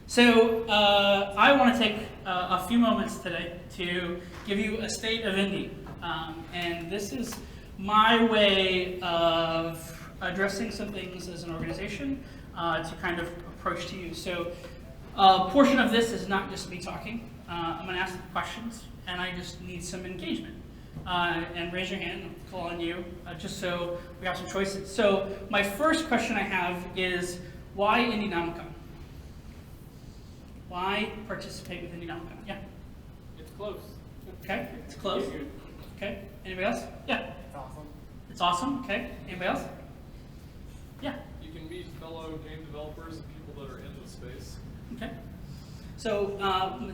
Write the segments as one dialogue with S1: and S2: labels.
S1: So I want to take a few moments today to give you a state of Indy. And this is my way of addressing some things as an organization to kind of approach to you. So a portion of this is not just me talking. I'm going to ask questions, and I just need some engagement. And raise your hand, I'll call on you, just so we have some choices. So my first question I have is, why IndieNomicon? Why participate with IndieNomicon? Yeah?
S2: It's close.
S1: Okay, it's close. Okay, anybody else? Yeah?
S2: It's awesome.
S1: It's awesome, okay. Anybody else? Yeah?
S2: You can meet fellow game developers and people that are into the space.
S1: Okay. So,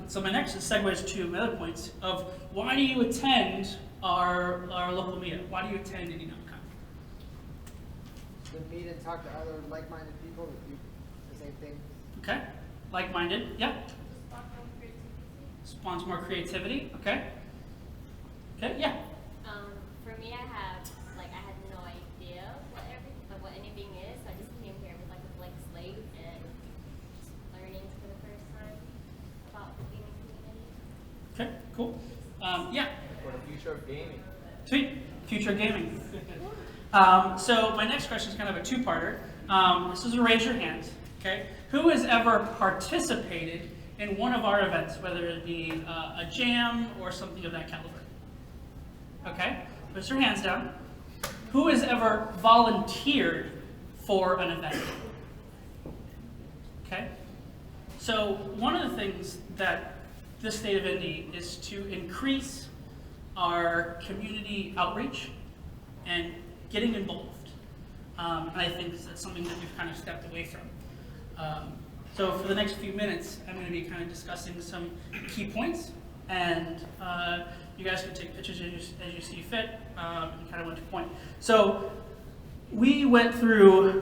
S1: so my next segues to my other points of why do you attend our local meetup? Why do you attend IndieNomicon?
S3: To meet and talk to other like-minded people that do the same thing.
S1: Okay. Like-minded, yeah? Spawns more creativity, okay. Okay, yeah?
S4: For me, I had no idea what anything is. So I just came here with like a blank slate and just learning for the first time about the gaming community.
S1: Okay, cool. Yeah?
S3: For the future of gaming.
S1: Sweet. Future gaming. So my next question is kind of a two-parter. This is a raise your hand, okay? Who has ever participated in one of our events, whether it be a jam or something of that caliber? Okay, put your hands down. Who has ever volunteered for an event? Okay, so one of the things that this State of Indy is to increase our community outreach and getting involved. And I think that's something that we've kind of stepped away from. So for the next few minutes, I'm going to be kind of discussing some key points, and you guys can take pictures as you see fit, and kind of went to point. So we went through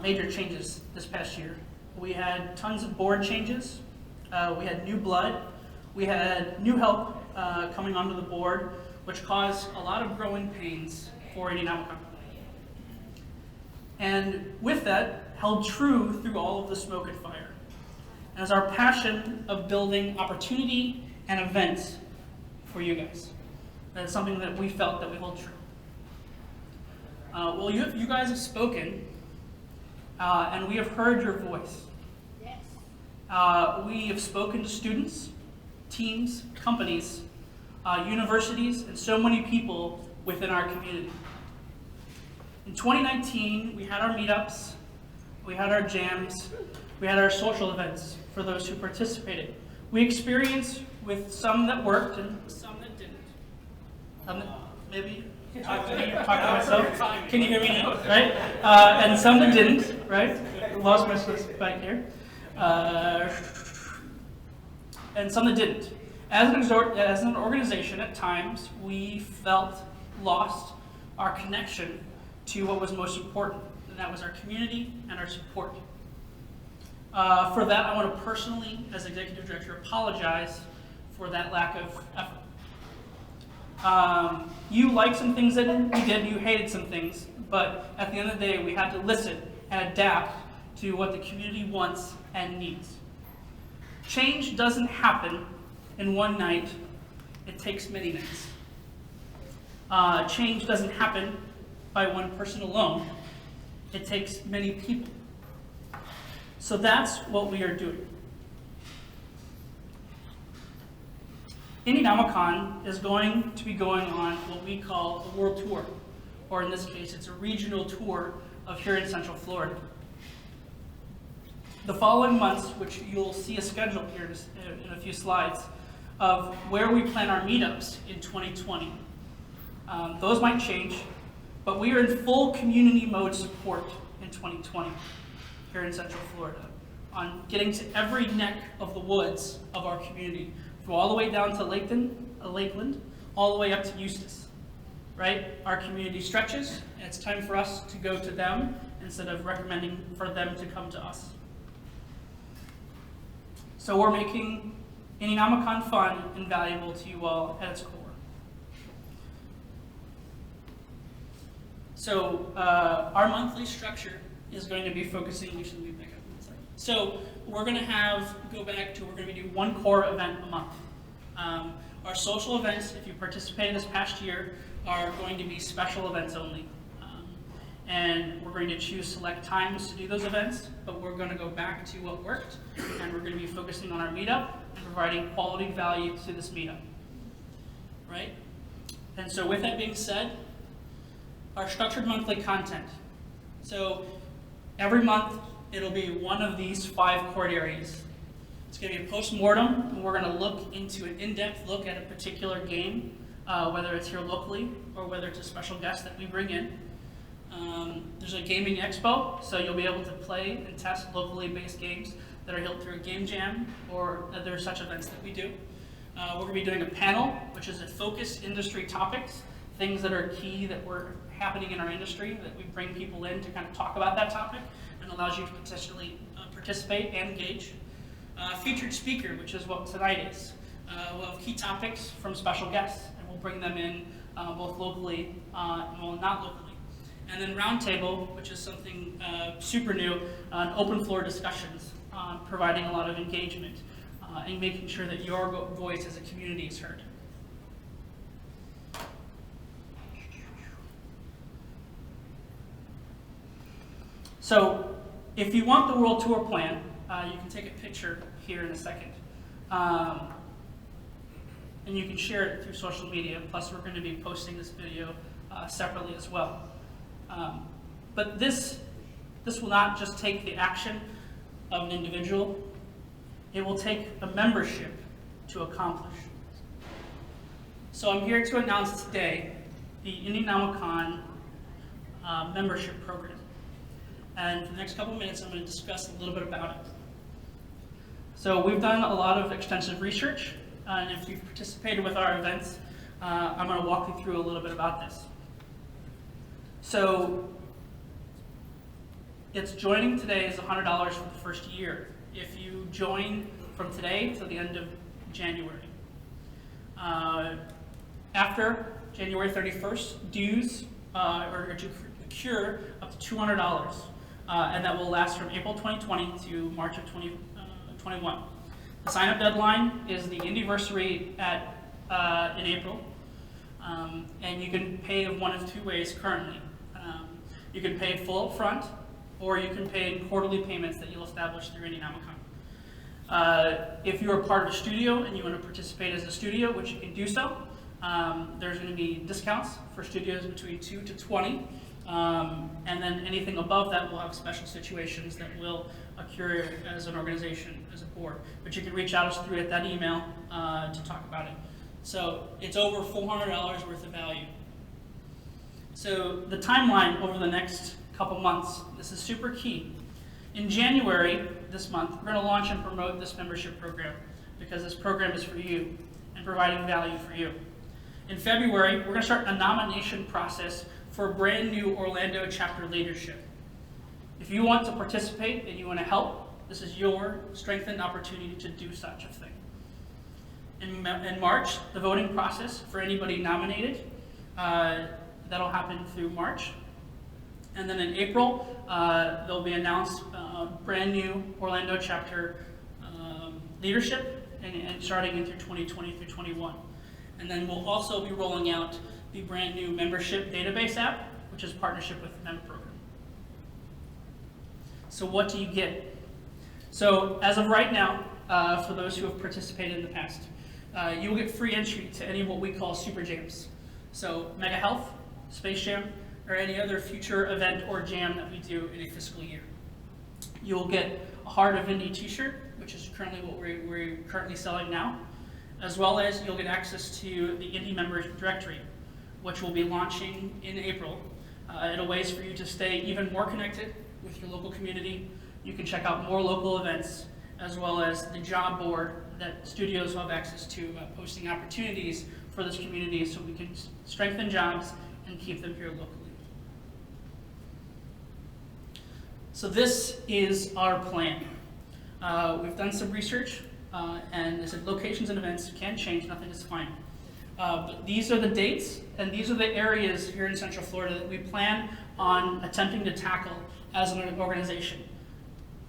S1: major changes this past year. We had tons of board changes. We had new blood. We had new help coming onto the board, which caused a lot of growing pains for IndieNomicon. And with that, held true through all of the smoke and fire. And it's our passion of building opportunity and events for you guys. That is something that we felt that we hold true. Well, you guys have spoken, and we have heard your voice.
S4: Yes.
S1: We have spoken to students, teams, companies, universities, and so many people within our community. In 2019, we had our meetups, we had our jams, we had our social events for those who participated. We experienced with some that worked and some that didn't. Maybe talk to me or talk to myself. Can you hear me now? Right? And some that didn't, right? Lost my spike here. And some that didn't. As an organization, at times, we felt lost our connection to what was most important, and that was our community and our support. For that, I want to personally, as Executive Director, apologize for that lack of effort. You liked some things that we did, you hated some things, but at the end of the day, we had to listen and adapt to what the community wants and needs. Change doesn't happen in one night, it takes many nights. Change doesn't happen by one person alone, it takes many people. So that's what we are doing. IndieNomicon is going to be going on what we call a world tour, or in this case, it's a regional tour of here in Central Florida. The following months, which you'll see a schedule here in a few slides, of where we plan our meetups in 2020. Those might change, but we are in full community mode support in 2020 here in Central Florida on getting to every neck of the woods of our community, from all the way down to Lakeland, all the way up to Eustis, right? Our community stretches, and it's time for us to go to them instead of recommending for them to come to us. So we're making IndieNomicon fun and valuable to you all at its core. So our monthly structure is going to be focusing, So we're going to we're going to do one core event a month. Our social events, if you participated this past year, are going to be special events only. And we're going to choose select times to do those events, but we're going to go back to what worked, and we're going to be focusing on our meetup and providing quality value to this meetup, right? And so with that being said, our structured monthly content. So every month, it'll be one of these 5 core areas. It's going to be a post-mortem, and we're going to look into an in-depth look at a particular game, whether it's here locally or whether it's a special guest that we bring in. There's a gaming expo, so you'll be able to play and test locally based games that are held through a game jam or other such events that we do. We're going to be doing a panel, which is a focused industry topics, things that are key that were happening in our industry, that we bring people in to kind of talk about that topic and allows you to potentially participate and engage. Featured speaker, which is what tonight is. We'll have key topics from special guests, and we'll bring them in both locally, well, not locally. And then roundtable, which is something super new, open floor discussions, providing a lot of engagement and making sure that your voice as a community is heard. So if you want the world tour plan, you can take a picture here in a second. And you can share it through social media. Plus, we're going to be posting this video separately as well. But this will not just take the action of an individual. It will take a membership to accomplish. So I'm here to announce today the IndieNomicon membership program. And for the next couple of minutes, I'm going to discuss a little bit about it. So we've done a lot of extensive research, and if you've participated with our events, I'm going to walk you through a little bit about this. So it's joining today is $100 for the first year. If you join from today to the end of January. After January 31st, dues or to procure up to $200, and that will last from April 2020 to March of 2021. The sign-up deadline is the Indieversary in April, and you can pay one of 2 ways currently. You can pay full up front, or you can pay in quarterly payments that you'll establish through IndieNomicon. If you are part of a studio and you want to participate as a studio, which you can do so, there's going to be discounts for studios between 2 to 20, and then anything above that will have special situations that will occur as an organization, as a board. But you can reach out to us through that email to talk about it. So it's over $400 worth of value. So the timeline over the next couple months, this is super key. In January this month, we're going to launch and promote this membership program because this program is for you and providing value for you. In February, we're going to start a nomination process for brand new Orlando chapter leadership. If you want to participate and you want to help, this is your strengthened opportunity to do such a thing. In March, the voting process for anybody nominated, that'll happen through March. And then in April, there'll be announced brand new Orlando chapter leadership and starting into 2020 through 21. And then we'll also be rolling out the brand new membership database app, which is partnership with the member program. So what do you get? So as of right now, for those who have participated in the past, you will get free entry to any of what we call super jams. So Mega Health, Space Jam, or any other future event or jam that we do in a fiscal year. You will get a Heart of Indie t-shirt, which is currently what we're currently selling now, as well as you'll get access to the Indie Members Directory, which will be launching in April. It'll ways for you to stay even more connected with your local community. You can check out more local events, as well as the job board that studios will have access to, posting opportunities for this community so we can strengthen jobs and keep them here locally. So this is our plan. We've done some research, and as locations and events can change, nothing is final. But these are the dates, and these are the areas here in Central Florida that we plan on attempting to tackle as an organization.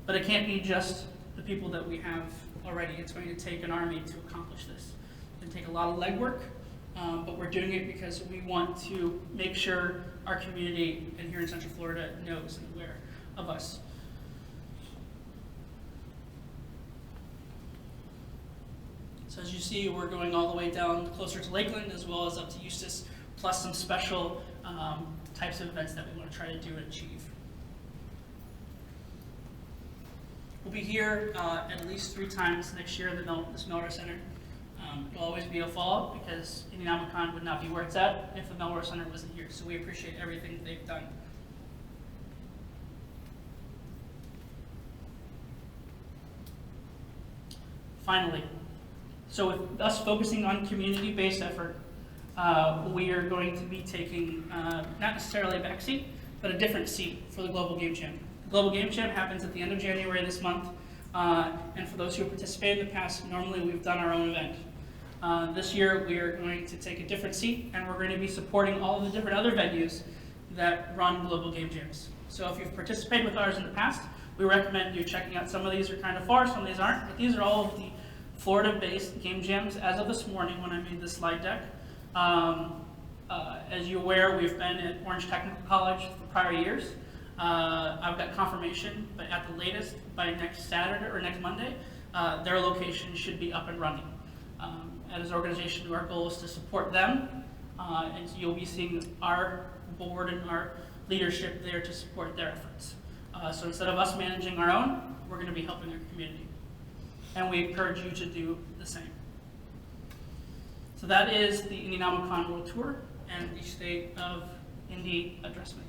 S1: But it can't be just the people that we have already. It's going to take an army to accomplish this. It's going to take a lot of legwork, but we're doing it because we want to make sure our community and here in Central Florida knows and aware of us. So as you see, we're going all the way down closer to Lakeland as well as up to Eustis, plus some special types of events that we want to try to do and achieve. We'll be here at least 3 times next year in this Melrose Center. It'll always be a fall because IndieNomicon would not be where it's at if the Melrose Center wasn't here. So we appreciate everything that they've done. Finally, so with us focusing on community-based effort, we are going to be taking not necessarily a back seat, but a different seat for the Global Game Jam. The Global Game Jam happens at the end of January this month, and for those who have participated in the past, normally we've done our own event. This year we are going to take a different seat, and we're going to be supporting all of the different other venues that run Global Game Jams. So if you've participated with ours in the past, we recommend you checking out. Some of these are kind of far, some of these aren't, but these are all of the Florida-based game jams as of this morning when I made this slide deck. As you're aware, we've been at Orange Technical College for prior years. I've got confirmation, but at the latest, by next Saturday or next Monday, their location should be up and running. As an organization, our goal is to support them, and so you'll be seeing our board and our leadership there to support their efforts. So instead of us managing our own, we're going to be helping our community. And we encourage you to do the same. So that is the IndieNomicon World Tour and the State of Indie addressment.